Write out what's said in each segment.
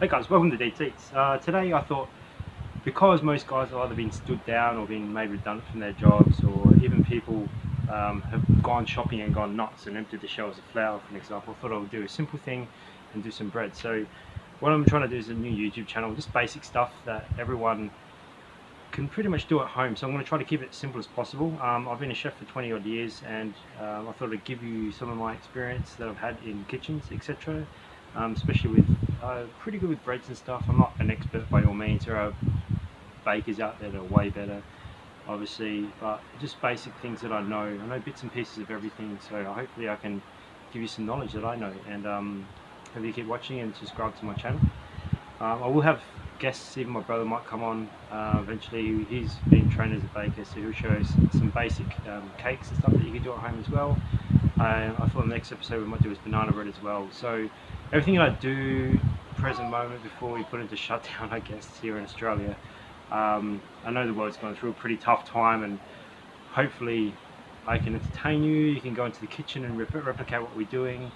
Hey guys, welcome to DTs. Today I thought, because most guys have either been stood down or been made redundant from their jobs, or even people have gone shopping and gone nuts and emptied the shelves of flour, for an example, I thought I would do a simple thing and do some bread. So what I'm trying to do is a new YouTube channel, just basic stuff that everyone can pretty much do at home. So I'm going to try to keep it as simple as possible. I've been a chef for 20 odd years, and I thought I'd give you some of my experience that I've had in kitchens, etc. Especially with pretty good with breads and stuff. I'm not an expert by all means. There are bakers out there that are way better, obviously, but just basic things that I know. I know bits and pieces of everything, so hopefully I can give you some knowledge that I know. And hope you keep watching and subscribe to my channel. I will have guests. Even my brother might come on eventually. He's been trained as a baker, so he'll show us some basic cakes and stuff that you can do at home as well. I thought the next episode we might do is banana bread as well. So everything that I do present moment before we put into shutdown, I guess, here in Australia. I know the world's going through a pretty tough time, and hopefully I can entertain you. You can go into the kitchen and replicate what we're doing.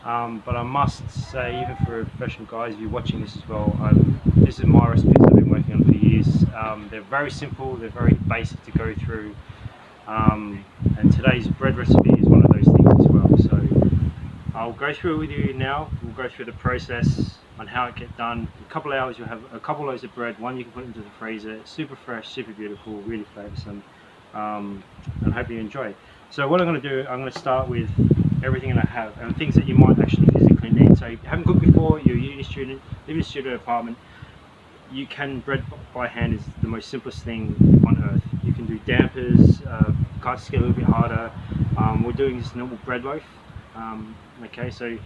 But I must say, even for professional guys, if you're watching this as well, this is my recipes I've been working on for years. They're very simple, they're very basic to go through, and today's bread recipe is one of those things as well. So I'll go through it with you now. We'll go through the process on how it gets done. In a couple of hours you'll have a couple loaves of bread. One you can put into the freezer. It's super fresh, super beautiful, really flavoursome, and hope you enjoy. So what I'm going to do, I'm going to start with everything that I have and things that you might actually physically need. So if you haven't cooked before, you're a uni student, live in a studio apartment, you can bread by hand is the most simplest thing on earth. You can do dampers, cuts get a little bit harder. We're doing this normal bread loaf. Okay, so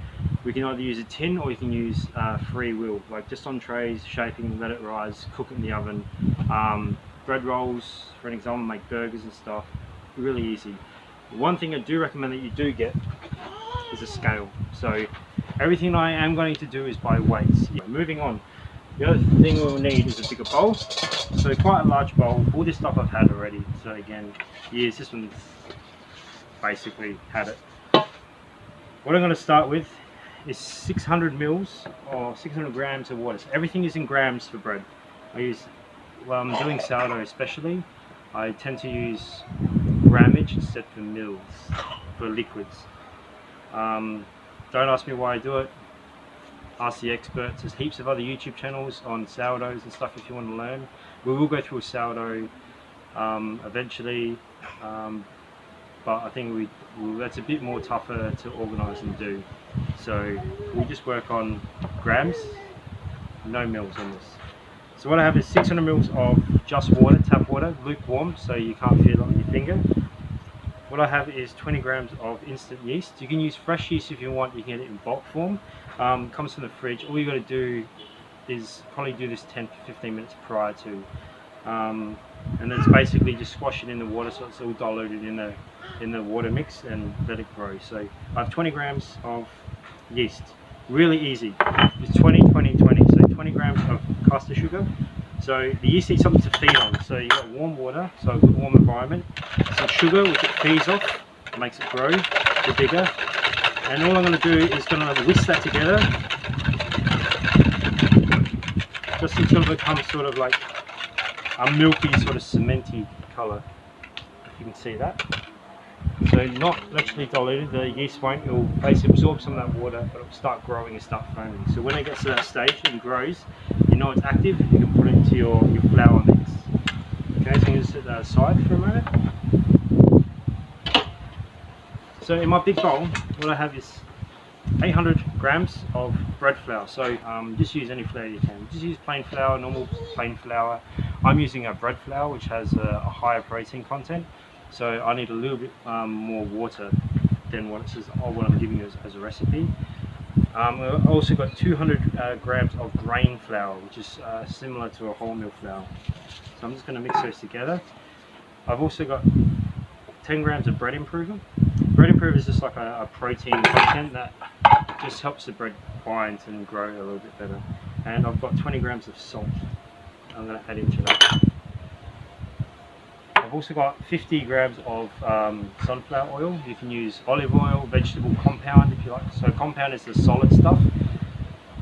we can either use a tin or you can use free wheel, like just on trays, shaping, let it rise, cook it in the oven. Bread rolls, for an example, make burgers and stuff, really easy. One thing I do recommend that you do get is a scale. So everything I am going to do is by weights. Moving on, the other thing we'll need is a bigger bowl. So quite a large bowl. All this stuff I've had already. So again, yes, this one's basically had it. What I'm going to start with is 600 mils or 600 grams of water. So everything is in grams for bread. Well, I'm doing sourdough especially, I tend to use grammage instead for mils for liquids. Don't ask me why I do it. Ask the experts. There's heaps of other YouTube channels on sourdoughs and stuff if you want to learn. We will go through a sourdough eventually, but I think that's a bit more tougher to organise and do. So we'll just work on grams, no mils on this. So what I have is 600 mils of just water, tap water, lukewarm, so you can't feel it on your finger. What I have is 20 grams of instant yeast. You can use fresh yeast if you want. You can get it in bulk form. Comes from the fridge. All you got to do is probably do this 10 to 15 minutes prior to, and it's basically just squash it in the water so it's all diluted in the water mix and let it grow. So I have 20 grams of yeast. Really easy. It's 20, 20, 20. So 20 grams of caster sugar. So the yeast needs something to feed on. So you've got warm water, so a good warm environment. Some sugar, which it feeds off, makes it grow, get bigger. And all I'm going to do is going to whisk that together. Just until it becomes sort of like a milky, sort of cementy colour. If you can see that. So not actually diluted, the yeast won't, it will basically absorb some of that water, but it will start growing and start foaming. So when it gets to that stage and grows, you know it's active, you can put it into your flour mix. Okay, so I'm going to set that aside for a moment. So in my big bowl, what I have is 800 grams of bread flour. So just use any flour you can. Just use plain flour, normal plain flour. I'm using a bread flour which has a higher protein content. So I need a little bit more water than what it says, or what I'm giving you as a recipe. I've also got 200 grams of grain flour, which is similar to a wholemeal flour. So I'm just going to mix those together. I've also got 10 grams of bread improver. Bread improver is just like a protein content that just helps the bread bind and grow a little bit better. And I've got 20 grams of salt I'm going to add into that. I've also got 50 grams of sunflower oil. You can use olive oil, vegetable compound if you like. So compound is the solid stuff.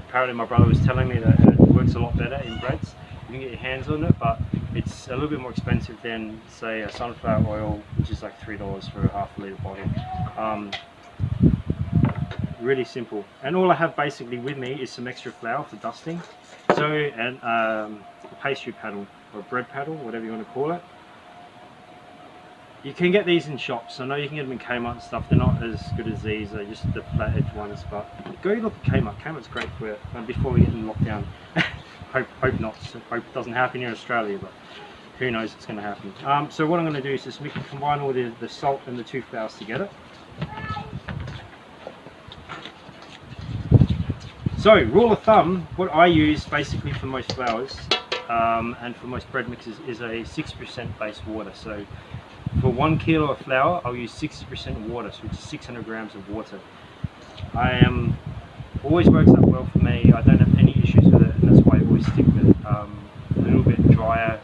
apparently my brother was telling me that it works a lot better in breads. You can get your hands on it, but it's a little bit more expensive than, say, a sunflower oil, which is like $3 for a half a litre bottle. Really simple. And all I have basically with me is some extra flour for dusting. So, and a pastry paddle, or a bread paddle, whatever you want to call it. You can get these in shops. I know you can get them in Kmart and stuff. They're not as good as these. They're just the flat edge ones. But go look at Kmart. Kmart's great for it. Before we get in lockdown. hope not. Hope it doesn't happen in Australia, but who knows what's going to happen. So what I'm going to do is just combine all the salt and the two flours together. So, rule of thumb, what I use basically for most flours and for most bread mixes is a 60% base water. So, for 1 kilo of flour, I'll use 60% water, so which is 600 grams of water. Always works out well for me. I don't have any issues with it, and that's why I always stick with it. A little bit drier,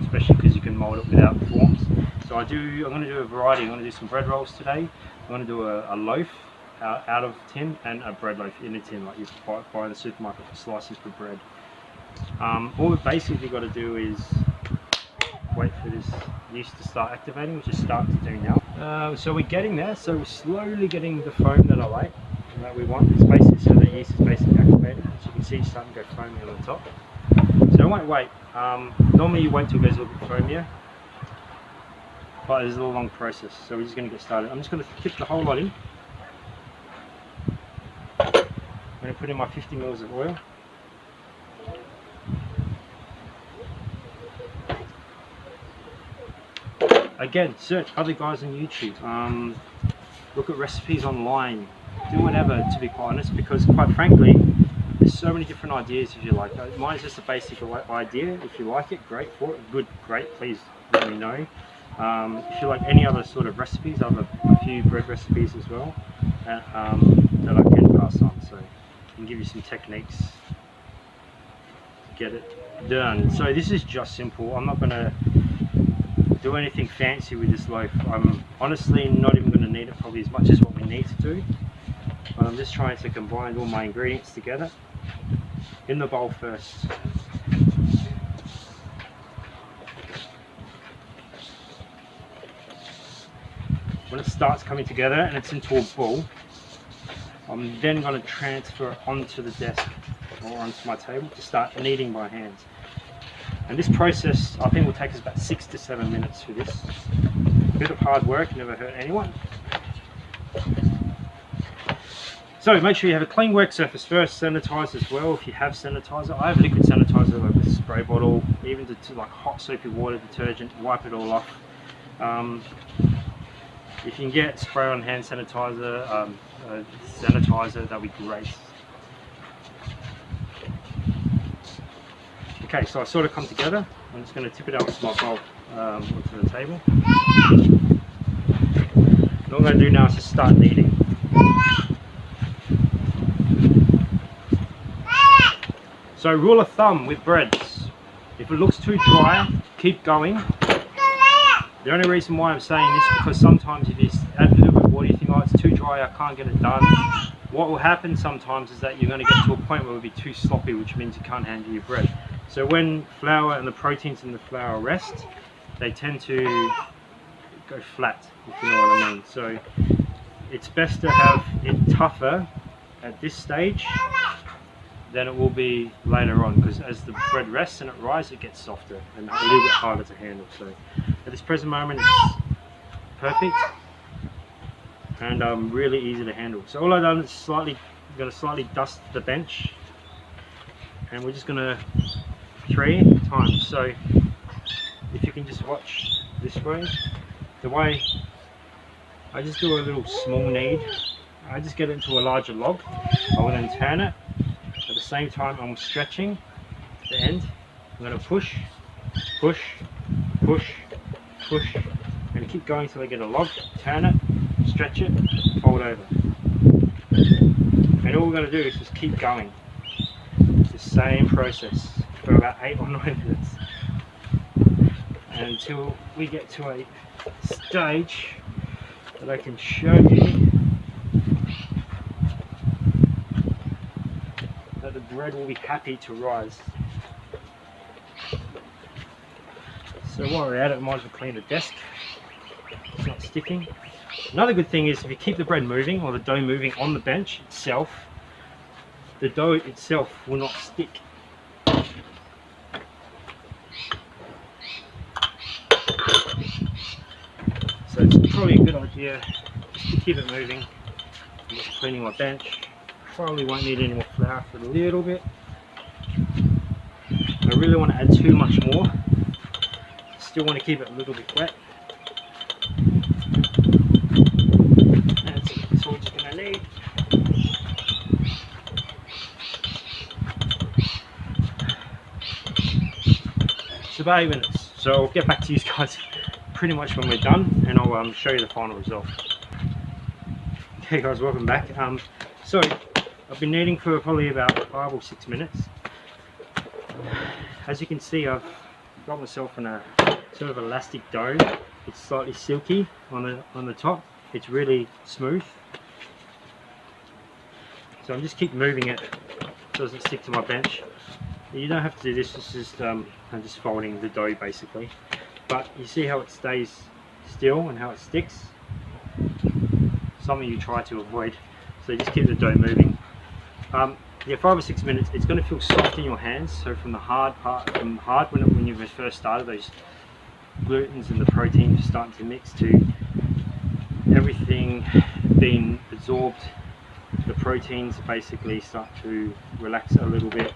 especially because you can mold it without forms. So I'm going to do a variety. I'm going to do some bread rolls today. I'm going to do a loaf out of tin and a bread loaf in a tin, like you buy in the supermarket for slices for bread. All we've basically got to do is wait for this yeast to start activating, which is starting to do now. So we're getting there. So we're slowly getting the foam that I like, and that we want. It's basically so the yeast is basically activated. As you can see, it's starting to go foamy on the top. So I won't wait. Normally you wait till it goes a little bit foamier, but it's a little long process. So we're just going to get started. I'm just going to tip the whole lot in. I'm going to put in my 50 mils of oil. Again, search other guys on YouTube. Look at recipes online. Do whatever, to be quite honest, because quite frankly, there's so many different ideas if you like. Mine's just a basic idea. If you like it, great. Great. Please let me know. If you like any other sort of recipes, I have a few bread recipes as well that I can pass on. So I can give you some techniques to get it done. So this is just simple. I'm not going to do anything fancy with this loaf. I'm honestly not even going to need it probably as much as what we need to do. But I'm just trying to combine all my ingredients together in the bowl first. When it starts coming together and it's into a ball, I'm then going to transfer it onto the desk or onto my table to start kneading by hands. And this process I think will take us about 6 to 7 minutes for this. A bit of hard work, never hurt anyone. So make sure you have a clean work surface first, sanitize as well if you have sanitizer. I have liquid sanitizer like this spray bottle, even to like hot soapy water detergent, wipe it all off. If you can get spray on hand sanitizer, that'd be great. Okay, so I sort of come together. I'm just going to tip it out to my bowl, onto the table. And all I'm going to do now is just start kneading. So rule of thumb with breads, if it looks too dry, keep going. The only reason why I'm saying this is because sometimes if you add a little bit of water, you think, oh, it's too dry, I can't get it done. What will happen sometimes is that you're going to get to a point where it will be too sloppy, which means you can't handle your bread. So when flour and the proteins in the flour rest, they tend to go flat, if you know what I mean. So it's best to have it tougher at this stage than it will be later on, because as the bread rests and it rises, it gets softer and a little bit harder to handle. So at this present moment, it's perfect and really easy to handle. So all I've done is going to slightly dust the bench, and we're just going to 3 times. So if you can just watch this way, the way I just do a little small knead, I just get it into a larger log. I will then turn it. At the same time, I'm stretching the end. I'm going to push, push, push, push. I'm going to keep going until I get a log. Turn it, stretch it, fold over. And all we're going to do is just keep going. The same process for about 8 or 9 minutes until we get to a stage that I can show you that the bread will be happy to rise. So while we're at it, might as well clean the desk. It's not sticking. Another good thing is if you keep the bread moving or the dough moving on the bench itself, the dough itself will not stick. So it's probably a good idea just to keep it moving. I'm just cleaning my bench. Probably won't need any more flour for a little bit. I really want to add too much more. Still want to keep it a little bit wet. That's all we're just going to need. It's about 8 minutes, so I'll get back to you guys pretty much when we're done, and I'll show you the final result. Okay guys, welcome back. So I've been kneading for probably about 5 or 6 minutes. As you can see, I've got myself in a sort of elastic dough. It's slightly silky on the top. It's really smooth. So I'm just keep moving it so it doesn't stick to my bench. You don't have to do this. It's just I'm just folding the dough basically. But you see how it stays still and how it sticks. Something you try to avoid. So just keep the dough moving. Yeah, 5 or 6 minutes. It's going to feel soft in your hands. So from the hard part, when you first started, those glutens and the proteins are starting to mix to everything being absorbed. The proteins basically start to relax a little bit,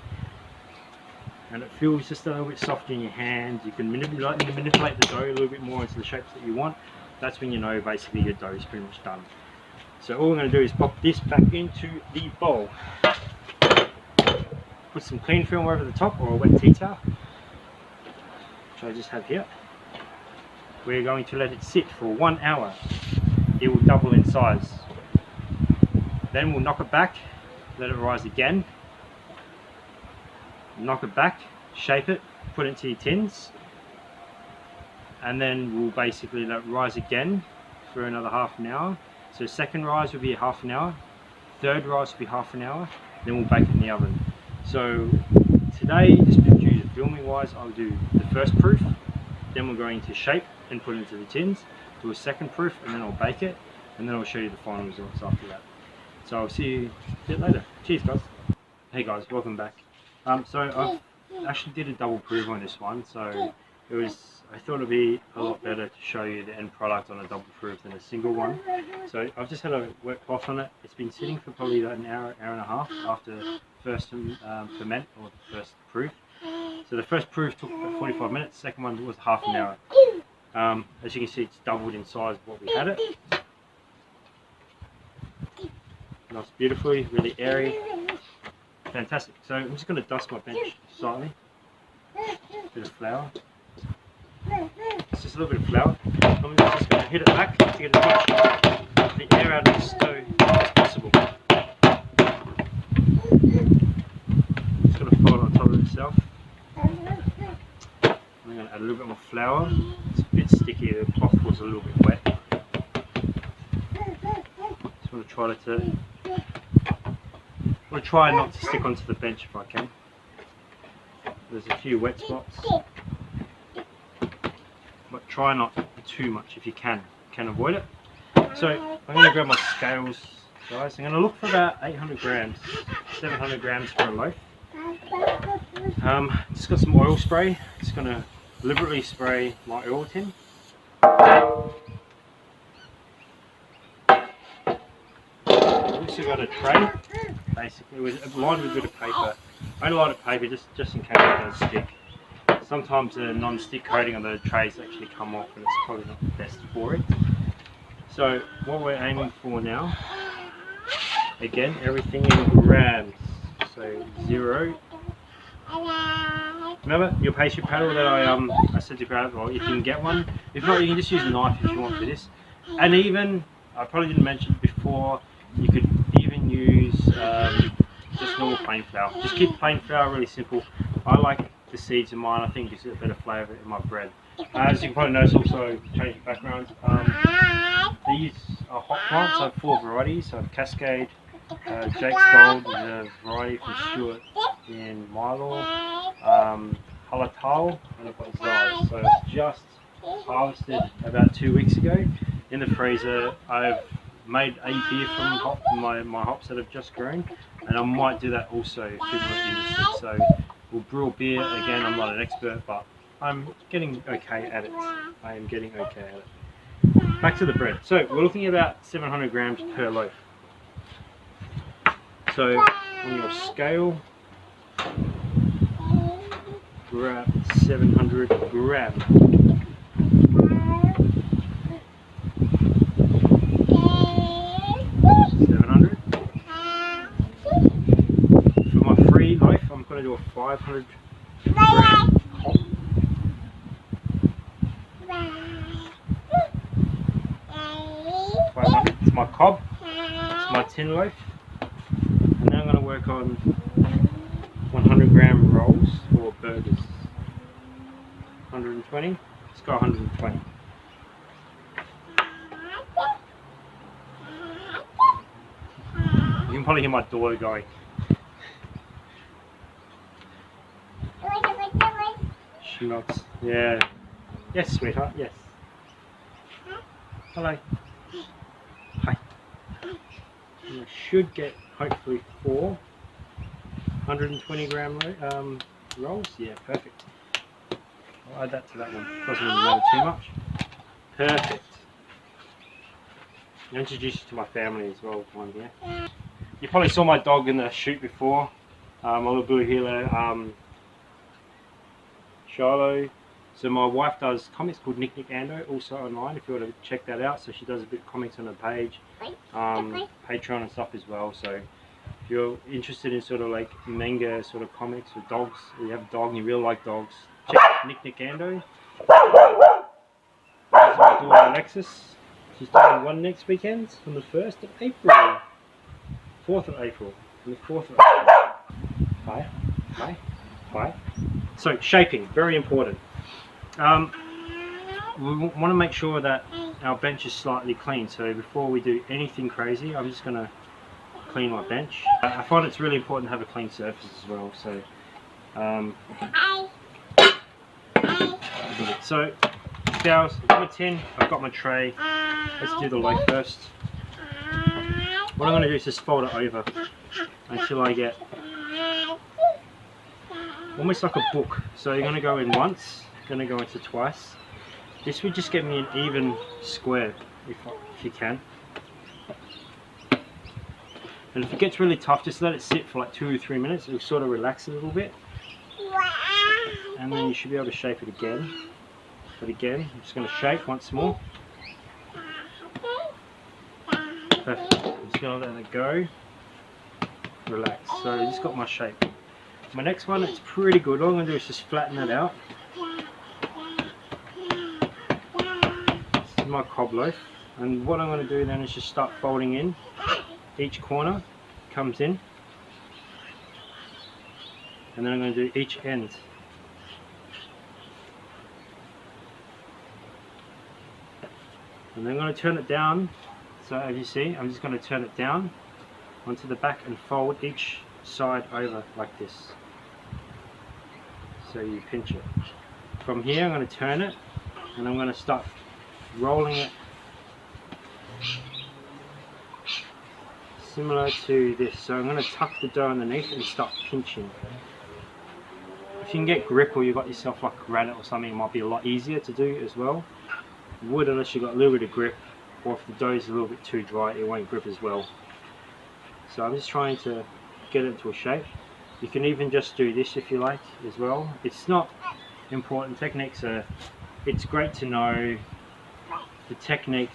and it feels just a little bit soft in your hands. You can manipulate the dough a little bit more into the shapes that you want. That's when you know basically your dough is pretty much done. So all we're going to do is pop this back into the bowl. Put some clean film over the top, or a wet tea towel, which I just have here. We're going to let it sit for 1 hour. It will double in size. Then we'll knock it back, let it rise again. Knock it back, shape it, put it into your tins, and then we'll basically let it rise again for another half an hour. So second rise will be half an hour, third rise will be half an hour, then we'll bake it in the oven. So today, just filming wise, I'll do the first proof, then we're going to shape and put it into the tins, do a second proof, and then I'll bake it, and then I'll show you the final results after that. So I'll see you a bit later. Cheers guys. Hey guys, welcome back. So I actually did a double proof on this one, so I thought it'd be a lot better to show you the end product on a double proof than a single one. So I've just had a wet cloth on it. It's been sitting for probably about an hour and a half after first ferment or the first proof. So the first proof took about 45 minutes, the second one was half an hour. As you can see, it's doubled in size of what we had it. Nice, beautifully, really airy. Fantastic. So I'm just going to dust my bench slightly. Bit of flour. It's just a little bit of flour. I'm just going to hit it back to get as much of the air out of the stove as possible. Just going to fold it on top of itself. I'm going to add a little bit more flour. It's a bit sticky, the cloth was a little bit wet. Just want to try to try not to stick onto the bench if I can. There's a few wet spots, but try not too much if you can avoid it. So I'm going to grab my scales, guys. I'm going to look for about 800 grams, 700 grams for a loaf. Just got some oil spray. Just going to deliberately spray my oil tin. Also got a tray, basically with lined with a bit of paper. I only light paper just in case it does stick. Sometimes the non-stick coating on the trays actually come off, and it's probably not the best for it. So what we're aiming for now, again, everything in grams. So 0. Remember your pastry paddle that I said to grab, or if you can get one. If not, you can just use a knife if you want for this. And even, I probably didn't mention before, you could even use just normal plain flour. Just keep plain flour really simple. I like the seeds in mine. I think it gives it a better flavour in my bread. As you can probably notice, also changing background. These are hot plants. I have 4 varieties. I have Cascade, Jake's Gold is a variety from Stuart in Milo, Halal, and I've got Zaz. So it's just harvested about 2 weeks ago. In the freezer, I've made a beer from my hops that have just grown, and I might do that also if people are interested. So we'll brew a beer again. I'm not an expert, but I'm getting okay at it. I am getting okay at it. Back to the bread. So we're looking at about 700 grams per loaf. So on your scale, grab 700 grams. 700. For my free loaf, I'm going to do a 500 gram hop. 500. It's my cob. It's my tin loaf. And now I'm going to work on 100 gram rolls or burgers. 120. Let's go 120. You can probably hear my daughter going. She nods. Yeah. Yes, sweetheart. Yes. Hello. Hi. And I should get hopefully 420 gram rolls. Yeah, perfect. I'll add that to that one. Doesn't really matter too much. Perfect. I'll introduce you to my family as well. One here. You probably saw my dog in the shoot before. My little blue heeler, Shiloh. So my wife does comics called Nick Ando, also online if you want to check that out. So she does a bit of comics on her page, Patreon and stuff as well. So if you're interested in sort of like manga sort of comics with dogs, or you have a dog and you really like dogs, check out Nick Ando. This is my daughter Alexis. She's doing one next weekend on the 1st of April. 4th of April. On the 4th of April. Hi. Hi. Hi. So shaping, very important. We want to make sure that our bench is slightly clean. So before we do anything crazy, I'm just going to clean my bench. I find it's really important to have a clean surface as well. So scales, I've got my tin, I've got my tray. Let's do the loaf first. What I'm going to do is just fold it over until I get almost like a book. So you're going to go in once, going to go into twice. This would just get me an even square if you can. And if it gets really tough, just let it sit for like 2 or 3 minutes. It'll sort of relax a little bit. And then you should be able to shape it again. But again, I'm just going to shake once more. Perfect. I'm just going to let it go. Relax. So I just got my shape. My next one, it's pretty good. All I'm going to do is just flatten that out. This is my cob loaf. And what I'm going to do then is just start folding in. Each corner comes in. And then I'm going to do each end. And then I'm going to turn it down. So as you see, I'm just going to turn it down onto the back and fold each side over like this. So you pinch it. From here I'm going to turn it and I'm going to start rolling it similar to this. So I'm going to tuck the dough underneath and start pinching. If you can get grip or you've got yourself like granite or something, it might be a lot easier to do as well. It would unless you've got a little bit of grip, or if the dough is a little bit too dry, it won't grip as well. So I'm just trying to get it into a shape. You can even just do this if you like as well. It's not important. Techniques are, it's great to know the technique,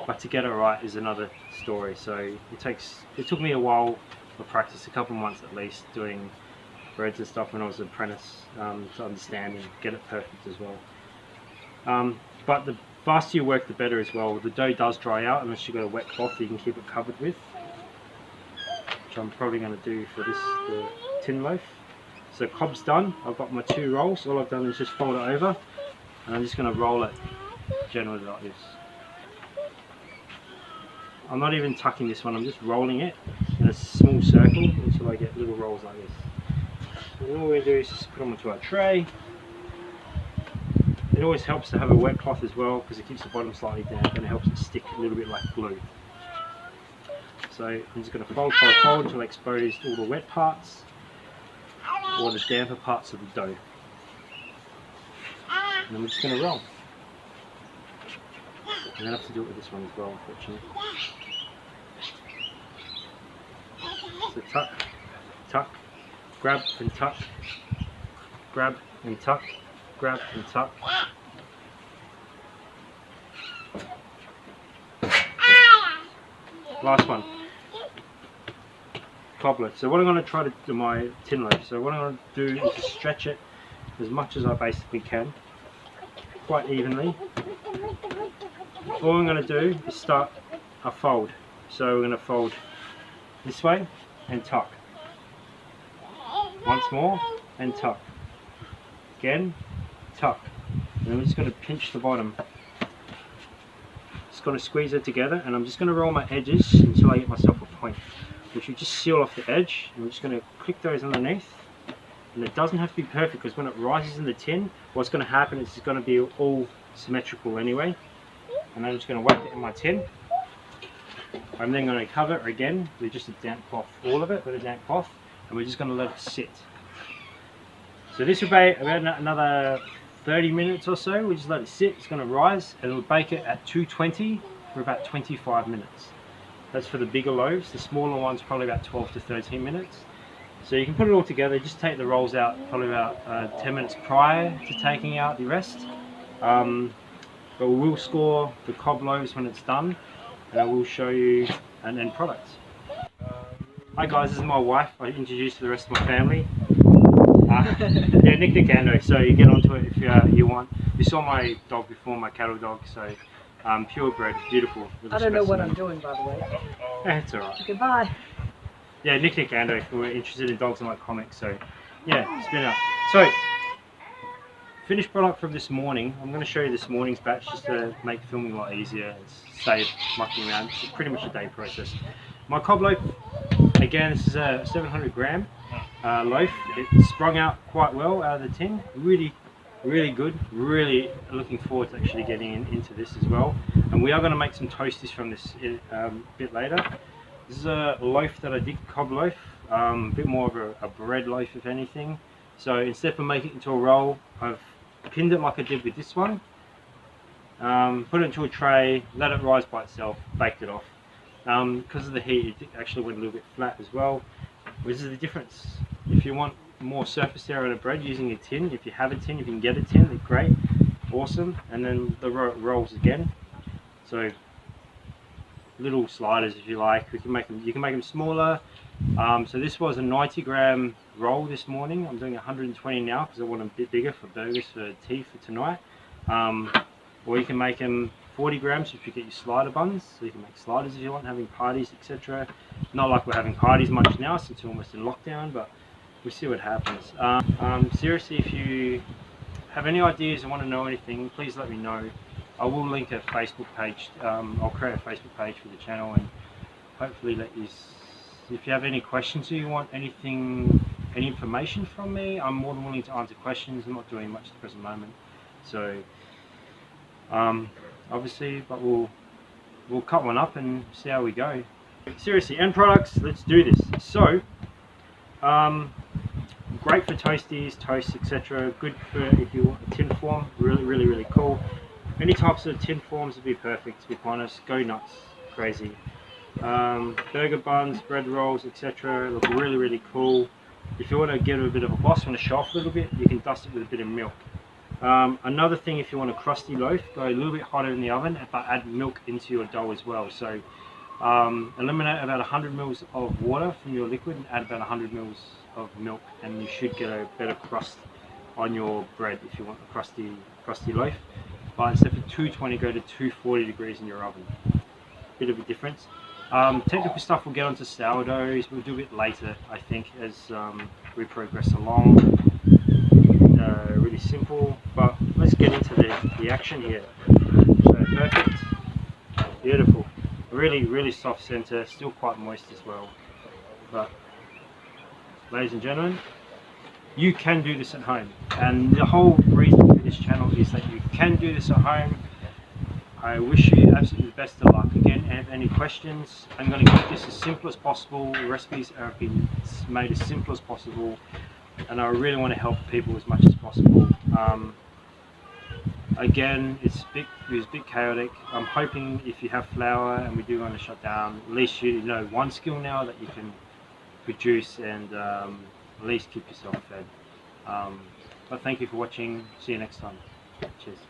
but to get it right is another story. So it took me a while of practice, a couple of months at least, doing breads and stuff when I was an apprentice, to understand and get it perfect as well. But the faster you work, the better as well. The dough does dry out unless you've got a wet cloth that you can keep it covered with, which I'm probably going to do for this the tin loaf. So cob's done. I've got my 2 rolls. All I've done is just fold it over, and I'm just going to roll it generally like this. I'm not even tucking this one. I'm just rolling it, and a small circle until I get little rolls like this. And all we do is just put them onto our tray. It always helps to have a wet cloth as well because it keeps the bottom slightly damp and it helps it stick a little bit like glue. So I'm just going to fold until I expose all the wet parts or the damper parts of the dough. And then we're just going to roll. I'm going to have to do it with this one as well, unfortunately. So tuck, tuck, grab and tuck, grab and tuck, grab and tuck. Last one. Cobbler. So what I'm going to try to do my tin loaf. So what I'm going to do is to stretch it as much as I basically can, quite evenly. All I'm going to do is start a fold. So we're going to fold this way and tuck. Once more and tuck. Again, tuck. And then we're just going to pinch the bottom. Just going to squeeze it together, and I'm just going to roll my edges until I get myself a point, which will just seal off the edge. And we're just going to click those underneath. And it doesn't have to be perfect because when it rises in the tin, what's going to happen is it's going to be all symmetrical anyway. And I'm just going to whack it in my tin. I'm then going to cover it again with just a damp cloth, all of it with a damp cloth, and we're just going to let it sit. So this will be about another 30 minutes or so. We just let it sit. It's going to rise, and we'll bake it at 220 for about 25 minutes. That's for the bigger loaves. The smaller ones probably about 12 to 13 minutes. So you can put it all together. Just take the rolls out probably about 10 minutes prior to taking out the rest. But we will score the cob loaves when it's done, and I will show you an end product. Hi guys, this is my wife. I introduced to the rest of my family. Yeah, Nick Nicando. So you get onto it if you want. You saw my dog before, my cattle dog. So purebred, beautiful. I don't know what I'm doing, by the way. It's alright. Goodbye. Yeah, Nick Nicando. We're interested in dogs and like comics. So yeah, spin up. So finished product from this morning. I'm going to show you this morning's batch just to make filming a lot easier and save mucking around. It's pretty much a day process. My cob loaf, again, this is a 700 gram loaf. It sprung out quite well out of the tin. Really good. Really looking forward to actually getting into this as well. And we are going to make some toasties from this a bit later. This is a loaf that I did, cob loaf. A bit more of a bread loaf if anything. So instead of making it into a roll, I've pinned it like I did with this one, put it into a tray, let it rise by itself, baked it off. Because of the heat, it actually went a little bit flat as well, which is the difference. If you want more surface area on a bread using a tin, if you have a tin, if you can get a tin, they're great, awesome. And then the rolls again. So little sliders if you like. You can make them smaller. So this was a 90 gram roll this morning. I'm doing 120 now because I want them a bit bigger for burgers for tea for tonight. Or you can make them 40 grams if you get your slider buns. So you can make sliders if you want, having parties, etc. Not like we're having parties much now since we're almost in lockdown, but we'll see what happens. Seriously, if you have any ideas and want to know anything, please let me know. I will link a Facebook page. I'll create a Facebook page for the channel and hopefully let you. If you have any questions or you want any information from me, I'm more than willing to answer questions. I'm not doing much at the present moment, so obviously, but we'll cut one up and see how we go. Seriously, end products. Let's do this. So, great for toasties, toasts, etc. Good for if you want a tin form. Really cool. Any types of tin forms would be perfect. To be honest, go nuts, crazy. Burger buns, bread rolls, etc. look really cool. If you want to give it a bit of a gloss, want to show off a little bit, you can dust it with a bit of milk. Another thing, if you want a crusty loaf, go a little bit hotter in the oven, but add milk into your dough as well. So eliminate about 100 mils of water from your liquid and add about 100 mils of milk, and you should get a better crust on your bread if you want a crusty loaf. But instead of 220, go to 240 degrees in your oven. Bit of a difference. Technical stuff we'll get onto sourdoughs. We'll do a bit later, I think, as we progress along. Really simple, but let's get into the action here. So perfect, beautiful, really soft center, still quite moist as well. But ladies and gentlemen, you can do this at home, and the whole reason for this channel is that you can do this at home. I wish you absolutely the best of luck. Again, have any questions, I'm going to keep this as simple as possible. The recipes are being made as simple as possible, and I really want to help people as much as possible. Again, it's a bit chaotic. I'm hoping if you have flour and we do want to shut down, at least you know one skill now that you can produce and at least keep yourself fed. But thank you for watching. See you next time. Cheers.